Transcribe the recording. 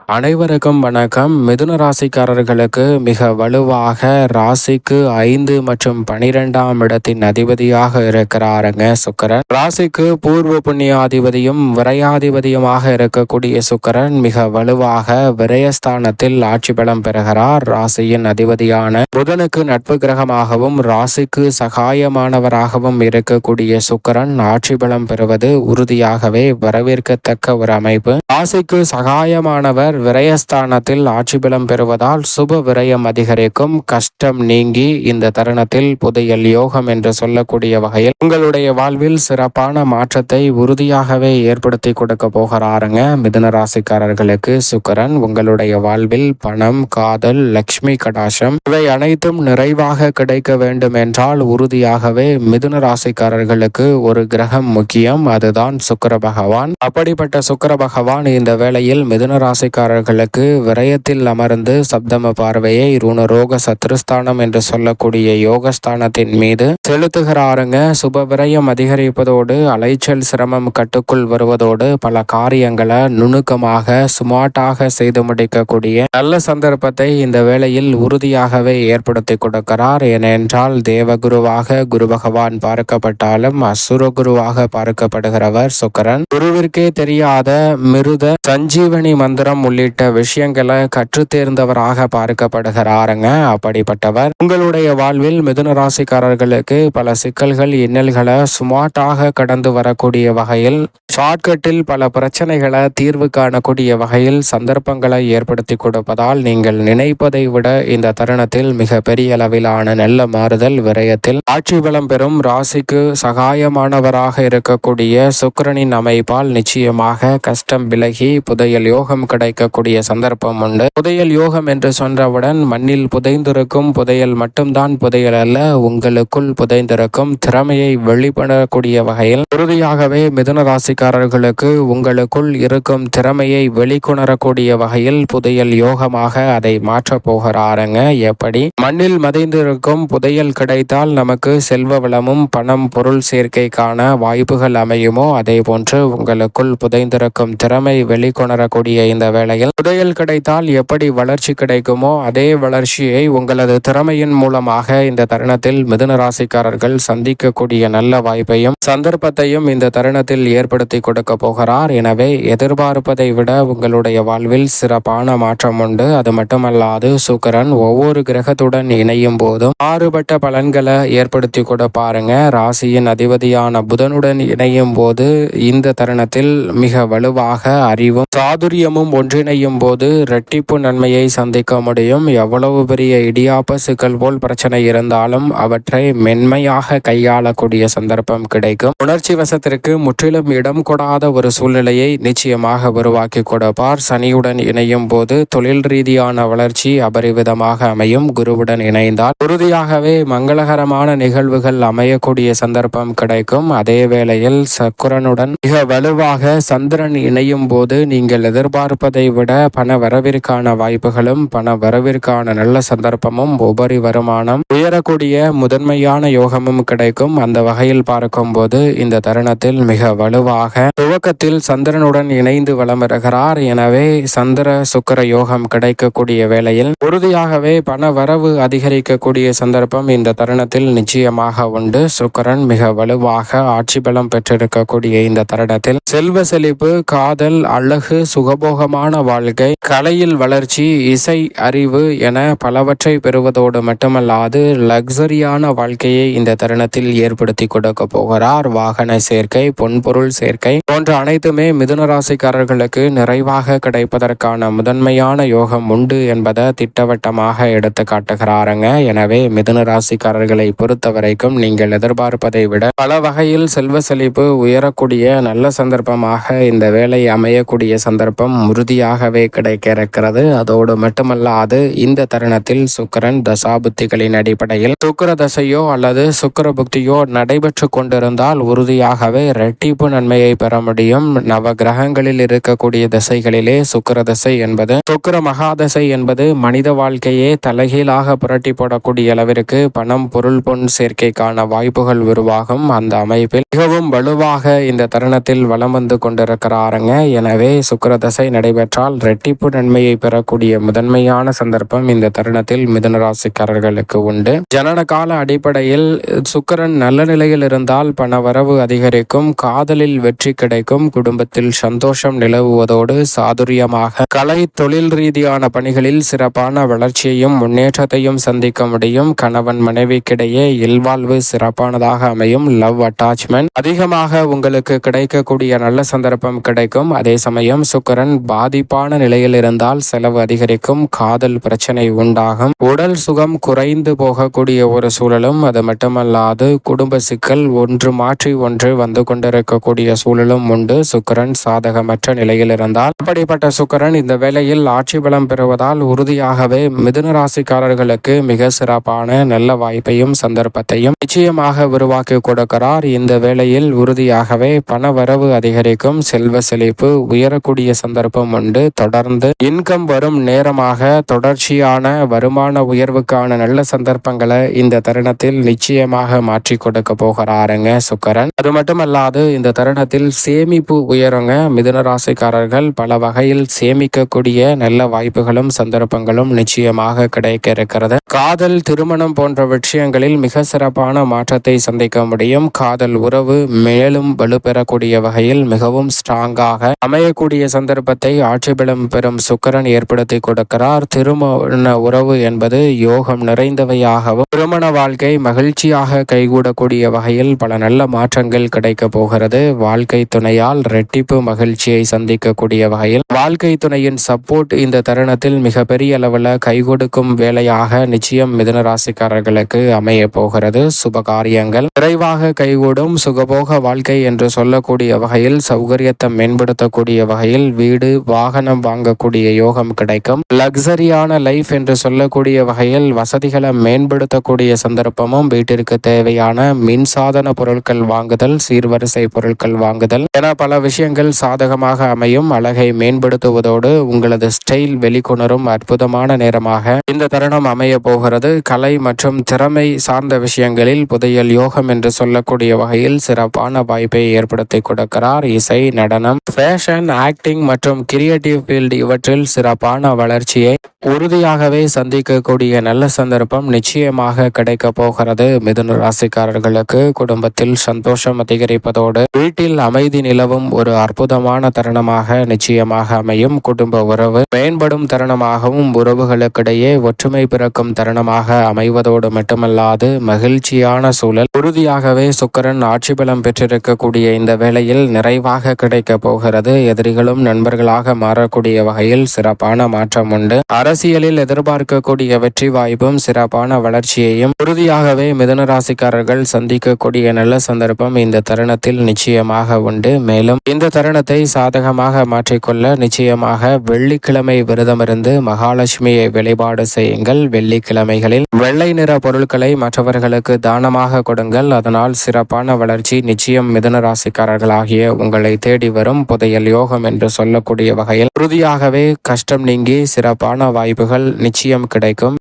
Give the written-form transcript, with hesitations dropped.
அனைவருக்கும் வணக்கம். மிதுன ராசிக்காரர்களுக்கு மிக வலுவாக ராசிக்கு 5 மற்றும் 12ஆம் இடத்தின் அதிபதியாக இருக்கிறாருங்க சுக்கிரன். ராசிக்கு பூர்வ புண்ணியாதிபதியும் விரையாதிபதியுமாக இருக்கக்கூடிய சுக்கிரன் மிக வலுவாக விரயஸ்தானத்தில் ஆட்சி பலம் பெறுகிறார். ராசியின் அதிபதியான புதனுக்கு நட்பு கிரகமாகவும் ராசிக்கு சகாயமானவராகவும் இருக்கக்கூடிய சுக்கிரன் ஆட்சி பலம் பெறுவது உறுதியாகவே வரவேற்கத்தக்க ஒரு அமைப்பு. ராசிக்கு சகாயமானவர் விரயஸ்தானத்தில் ஆட்சி பலம் பெறுவதால் சுப விரயம் அதிகரிக்கும். கஷ்டம் நீங்கி இந்த தருணத்தில் புதையல் யோகம் என்று சொல்லக்கூடிய வகையில் உங்களுடைய வாழ்வில் சிறப்பான மாற்றத்தை உறுதியாகவே ஏற்படுத்தி கொடுக்க போகிறாருங்க. மிதுன ராசிக்காரர்களுக்கு சுக்கிரன் உங்களுடைய வாழ்வில் பணம், காதல், லக்ஷ்மி கடாசம் இவை அனைத்தும் நிறைவாக கிடைக்க வேண்டும் என்றால் உறுதியாகவே மிதுன ராசிக்காரர்களுக்கு ஒரு கிரகம் முக்கியம். அதுதான் சுக்கிர பகவான். அப்படிப்பட்ட சுக்கிர பகவான் இந்த வேளையில் மிதுன ராசிக்காரர்களுக்கு விரயத்தில் அமர்ந்து சப்தம பார்வையை ருணரோக சத்ருஸ்தானம் என்று சொல்லக்கூடிய யோகஸ்தானத்தின் மீது செலுத்துகிறாருங்க. சுப விரயம் அதிகரிப்பதோடு அலைச்சல் சிரமம் கட்டுக்குள் வருவதோடு பல காரியங்களை நுணுக்கமாக சுமாட்டாக செய்து முடிக்கக்கூடிய நல்ல சந்தர்ப்பத்தை இந்த வேளையில் உறுதியாகவே ஏற்படுத்தி கொடுக்கிறார். ஏனென்றால் தேவகுருவாக குரு பகவான் பார்க்கப்பட்டாலும் அசுர குருவாக பார்க்கப்படுகிறவர் சுக்கிரன். குருவிற்கே தெரியாத மிருத சஞ்சீவனி மந்திரம் உள்ளிட்ட விஷயங்களை கற்று தேர்ந்தவராக பார்க்கப்படுகிறாருங்க. அப்படிப்பட்டவர் உங்களுடைய வாழ்வில் மிதுன ராசிக்காரர்களுக்கு பல சிக்கல்கள் இன்னல்களை சுமாட்டாக கடந்து வரக்கூடிய வகையில் ஷார்ட்கட்டில் பல பிரச்சனைகளை தீர்வு காணக்கூடிய வகையில் சந்தர்ப்பங்களை ஏற்படுத்தி கொடுப்பதால் நீங்கள் நினைப்பதை விட இந்த தருணத்தில் மிக பெரிய அளவிலான நல்ல மாறுதல் விரயத்தில் ஆட்சி பலம் பெறும். ராசிக்கு சகாயமானவராக இருக்கக்கூடிய சுக்கிரனின் அமைப்பால் நிச்சயமாக கஷ்டம் விலகி புதையல் யோகம் கிடைக்கக்கூடிய சந்தர்ப்பம் உண்டு. புதையல் யோகம் என்று சொன்னவுடன் மண்ணில் புதைந்திருக்கும் புதையல் மட்டும்தான் புதையல் அல்ல, உங்களுக்குள் புதைந்திருக்கும் திறமையை வெளிப்படக்கூடிய வகையில் உறுதியாகவே மிதுன ராசிக்காரர்களுக்கு உங்களுக்குள் இருக்கும் திறமையை வெளிக்கொணரக்கூடிய வகையில் புதையல் யோகமாக அதை மாற்றப் போகிறாருங்க. எப்படி மண்ணில் மதைந்திருக்கும் புதையல் கிடைத்தால் நமக்கு செல்வ வளமும் பணம் பொருள் சேர்க்கைக்கான வாய்ப்புகள் அமையுமோ அதே போன்று உங்களுக்குள் புதைந்திருக்கும் திறமை வெளிக்கொணரக்கூடிய இந்த வேளையில் புதையல் கிடைத்தால் எப்படி வளர்ச்சி கிடைக்குமோ அதே வளர்ச்சியை உங்களது திறமையின் மூலமாக இந்த தருணத்தில் மிதுன ராசிக்காரர்கள் சந்திக்கக்கூடிய நல்ல வாய்ப்பையும் சந்தர்ப்பத்தையும் இந்த தருணத்தில் ஏற்படுத்தி கொடுக்க போகிறார். எனவே எதிர்பார்ப்பதை விட உங்களுடைய வாழ்வில் சிறப்பான மாற்றம் உண்டு. அது மட்டுமல்லாது சுக்கிரன் ஒவ்வொரு கிரகத்துடன் இணையும் போதும் மாறுபட்ட பலன்களை ஏற்படுத்தி கொடுப்பாருங்க. ராசியின் அதிபதியான புதனுடன் இணையும் போது இந்த தருணத்தில் மிக வலுவாக அறிவும் சாதுரியமும் ஒன்றிணையும் போது இரட்டிப்பு நன்மையை சந்திக்க முடியும். எவ்வளவு பெரிய இடியாப்ப சிக்கல் போல் பிரச்சனை இருந்தாலும் அவற்றை மென்மையாக கையாளக்கூடிய சந்தர்ப்பம் கிடைக்கும். உணர்ச்சி வசத்திற்கு முற்றிலும் இடம் கொடாத ஒரு சூழ்நிலையை நிச்சயமாக உருவாக்கி கொடுப்பார். சனியுடன் இணையும் போது தொழில் ரீதியான வளர்ச்சி அபரிவிதமாக அமையும். குருவுடன் இணைந்தால் உறுதியாகவே மங்களகரமான நிகழ்வுகள் அமையக்கூடிய சந்தர்ப்பம் கிடைக்கும். அதே வேளையில் சுக்கிரனுடன் மிக வலுவாக சந்திரன் இணையும் போது நீங்கள் எதிர்பார்ப்பதை விட பண வரவிற்கான வாய்ப்புகளும் பண வரவிற்கான நல்ல சந்தர்ப்பமும் உபரி வருமானம் உயரக்கூடிய முதன்மையான யோகமும் கிடைக்கும். அந்த வகையில் பார்க்கும்போது இந்த தருணத்தில் மிக வலுவாக துவக்கத்தில் சந்திரனுடன் இணைந்து வலம் வருகிறார். எனவே சந்திர சுக்கிர யோகம் கிடைக்கக்கூடிய வேளையில் உறுதியாகவே பண வரவு அதிகரிக்கக்கூடிய சந்தர்ப்பம் இந்த தருணத்தில் நிச்சயமாக உண்டு. சுக்கிரன் மிக வலுவாக ஆட்சி பலம் பெற்றிருக்கக்கூடிய இந்த தருணத்தில் செல்வ செழிப்பு, காதல், அழகு, சுகபோகமான வாழ்க்கை, கலையில் வளர்ச்சி, இசை, அறிவு என பலவற்றை பெறுவதோடு மட்டுமல்லாது லக்ஸரியான வாழ்க்கையை இந்த தருணத்தில் ஏற்படுத்தி கொடுக்க போகிறார். வாகன சேர்க்கை, பொன்பொருள் சேர்க்கை போன்ற அனைத்துமே மிதுன ராசிக்காரர்களுக்கு நிறைவாக கிடைப்பதற்கான முதன்மையான யோகம் உண்டு என்பதை திட்டவட்டமாக எடுத்து காட்டுகிறாருங்க. எனவே மிதுன ராசிக்காரர்களை பொறுத்தவரைக்கும் நீங்கள் எதிர்பார்ப்பதை விட பல வகையில் செல்வ செழிப்பு உயரக்கூடிய நல்ல சந்தர்ப்பமாக இந்த வேலை அமையக்கூடிய சந்தர்ப்பம் உறுதியாகவே கிடைக்க இருக்கிறது. அதோடு மட்டுமல்லாது இந்த தருணத்தில் சுக்கிரன் தசாபுத்திகளின் அடிப்படையில் சுக்கிர தசையோ அல்லது சுக்கிர புக்தியோ நடைபெற்று கொண்டிருந்தால் உறுதியாகவே இரட்டிப்பு நன்மையை பெற முடியும். நவ கிரகங்களில் இருக்கக்கூடிய திசைகளிலே சுக்கிர தசை என்பது சுக்கிர மகாதசை என்பது மனித வாழ்க்கையே தலைகீழாக புரட்டி போடக்கூடிய அளவிற்கு பணம் பொருள் பொன் சேர்க்கைக்கான வாய்ப்புகள் உருவாகும். அந்த அமைப்பில் மிகவும் வலுவாக இந்த தருணத்தில் வலம் வந்து கொண்டிருக்கிறாருங்க. எனவே சுக்கிர தசை நடைபெற்ற பெற்றால் ரெட்டிப்பு நன்மையை பெறக்கூடிய முதன்மையான சந்தர்ப்பம் இந்த தருணத்தில் மிதுன ராசிக்காரர்களுக்கு உண்டு. ஜனன கால அடிப்படையில் சுக்கிரன் நல்ல நிலையில் இருந்தால் பணவரவு அதிகரிக்கும், காதலில் வெற்றி கிடைக்கும், குடும்பத்தில் சந்தோஷம் நிலவுவதோடு சாதுரியமாக கலை தொழில் ரீதியான பணிகளில் சிறப்பான வளர்ச்சியையும் முன்னேற்றத்தையும் சந்திக்க முடியும். கணவன் மனைவிக்கிடையே இல்வாழ்வு சிறப்பானதாக அமையும். லவ் அட்டாச்மெண்ட் அதிகமாக உங்களுக்கு கிடைக்கக்கூடிய நல்ல சந்தர்ப்பம் கிடைக்கும். அதே சமயம் சுக்கிரன் பாதிப்பான நிலையில் இருந்தால் செலவு அதிகரிக்கும், காதல் பிரச்சனை உண்டாகும், உடல் சுகம் குறைந்து போகக்கூடிய ஒரு சூழலும், அது மட்டுமல்லாது குடும்ப சிக்கல் ஒன்று மாற்றி ஒன்று வந்து கொண்டிருக்கக்கூடிய சூழலும் உண்டு. சுக்கிரன் சாதகமற்ற நிலையில் இருந்தால் அப்படிப்பட்ட சுக்கிரன் இந்த வேளையில் ஆட்சி பலம் பெறுவதால் உறுதியாகவே மிதுன ராசிக்காரர்களுக்கு மிக சிறப்பான நல்ல வாய்ப்பையும் சந்தர்ப்பத்தையும் நிச்சயமாக உருவாக்கி கொடுக்கிறார். இந்த வேளையில் உறுதியாகவே பண வரவு அதிகரிக்கும், செல்வ செழிப்பு உயரக்கூடிய சந்தர்ப்பம் உண்டு. தொடர்ந்து இன்கம் வரும் நேரமாக தொடர்ச்சியான வருமான உயர்வுக்கான நல்ல சந்தர்ப்பங்களை இந்த தருணத்தில் நிச்சயமாக மாற்றி கொடுக்க போகிறாருங்க சுக்கிரன். அது மட்டுமல்லாது இந்த தருணத்தில் சேமிப்பு உயருங்க. மிதுன ராசிக்காரர்கள் பல வகையில் சேமிக்கக்கூடிய நல்ல வாய்ப்புகளும் சந்தர்ப்பங்களும் நிச்சயமாக கிடைக்க இருக்கிறது. காதல் திருமணம் போன்ற விஷயங்களில் மிக சிறப்பான மாற்றத்தை சந்திக்க முடியும். காதல் உறவு மேலும் வலுப்பெறக்கூடிய வகையில் மிகவும் ஸ்ட்ராங்காக அமையக்கூடிய சந்தர்ப்பத்தை ஆட்சி பலம் பெறும் சுக்கிரன் ஏற்படுத்தி கொடுக்கிறார். திருமண உறவு என்பது யோகம் நிறைந்தவையாகவும் திருமண வாழ்க்கை மகிழ்ச்சியாக கைகூடக்கூடிய வகையில் பல நல்ல மாற்றங்கள் கிடைக்க போகிறது. வாழ்க்கை துணையால் ரெட்டிப்பு மகிழ்ச்சியை சந்திக்கக்கூடிய வகையில் வாழ்க்கை துணையின் சப்போர்ட் இந்த தருணத்தில் மிகப்பெரிய அளவில் கைகொடுக்கும் வேலையாக நிச்சயம் மிதுன ராசிக்காரர்களுக்கு அமைய போகிறது. சுபகாரியங்கள் விரைவாக கைகூடும். சுகபோக வாழ்க்கை என்று சொல்லக்கூடிய வகையில் சௌகரியத்தை மேம்படுத்தக்கூடிய வகையில் வீடு வாகனம் வாங்கக்கூடிய யோகம் கிடைக்கும். லக்ஸரியான லைஃப் என்று சொல்லக்கூடிய வகையில் வசதிகளை மேம்படுத்தக்கூடிய சந்தர்ப்பமும், வீட்டிற்கு தேவையான மின்சாதன பொருட்கள் வாங்குதல், சீர்வரிசை பொருட்கள் வாங்குதல் என பல விஷயங்கள் சாதகமாக அமையும். அழகை மேம்படுத்துவதோடு உங்களது ஸ்டைல் வெளிக்கொணரும் அற்புதமான நேரமாக இந்த தருணம் அமைய போகிறது. கலை மற்றும் திறமை சார்ந்த விஷயங்களில் புதையல் யோகம் என்று சொல்லக்கூடிய வகையில் சிறப்பான வாய்ப்பை ஏற்படுத்தி கொடுக்கிறார். இசை, நடனம், ஃபேஷன், ஆக்டிங் மற்றும் கிரியேட்டிவ் ஃபீல்டு இவற்றில் சிறப்பான வளர்ச்சியை உறுதியாகவே சந்திக்கக்கூடிய நல்ல சந்தர்ப்பம் நிச்சயமாக கிடைக்க போகிறது. மிதுன ராசிக்காரர்களுக்கு குடும்பத்தில் சந்தோஷம் அதிகரிப்பதோடு வீட்டில் அமைதி நிலவும் ஒரு அற்புதமான தருணமாக நிச்சயமாக அமையும். குடும்ப உறவு மேம்படும் தருணமாகவும் உறவுகளுக்கிடையே ஒற்றுமை பிறக்கும் தருணமாக அமைவதோடு மட்டுமல்லாது மகிழ்ச்சியான சூழல் உறுதியாகவே சுக்கிரன் ஆட்சி பலம் பெற்றிருக்கக்கூடிய இந்த வேளையில் நிறைவாக கிடைக்க போகிறது. எதிரிகளும் நண்பர்களாக மாறக்கூடிய வகையில் சிறப்பான மாற்றம் உண்டு. அரசியலில் எதிர்பார்க்கக்கூடிய வெற்றி வாய்ப்பும் சிறப்பான வளர்ச்சியையும் உறுதியாகவே மிதுன ராசிக்காரர்கள் சந்திக்கக்கூடிய நல்ல சந்தர்ப்பம் இந்த தருணத்தில் நிச்சயமாக உண்டு. மேலும் இந்த தருணத்தை சாதகமாக மாற்றிக்கொள்ள நிச்சயமாக வெள்ளிக்கிழமை விரதமிருந்து மகாலட்சுமியை வழிபாடு செய்யுங்கள். வெள்ளிக்கிழமைகளில் வெள்ளை நிற பொருட்களை மற்றவர்களுக்கு தானமாக கொடுங்கள். அதனால் சிறப்பான வளர்ச்சி நிச்சயம் மிதுன ராசிக்காரர்களாகிய உங்களை தேடி வரும். புதையல் யோகம் என்று சொல்லக்கூடிய வகையில் உறுதியாகவே கஷ்டம் நீங்கி சிறப்பான வாய்ப்புகள் நிச்சயம் கிடைக்கும்.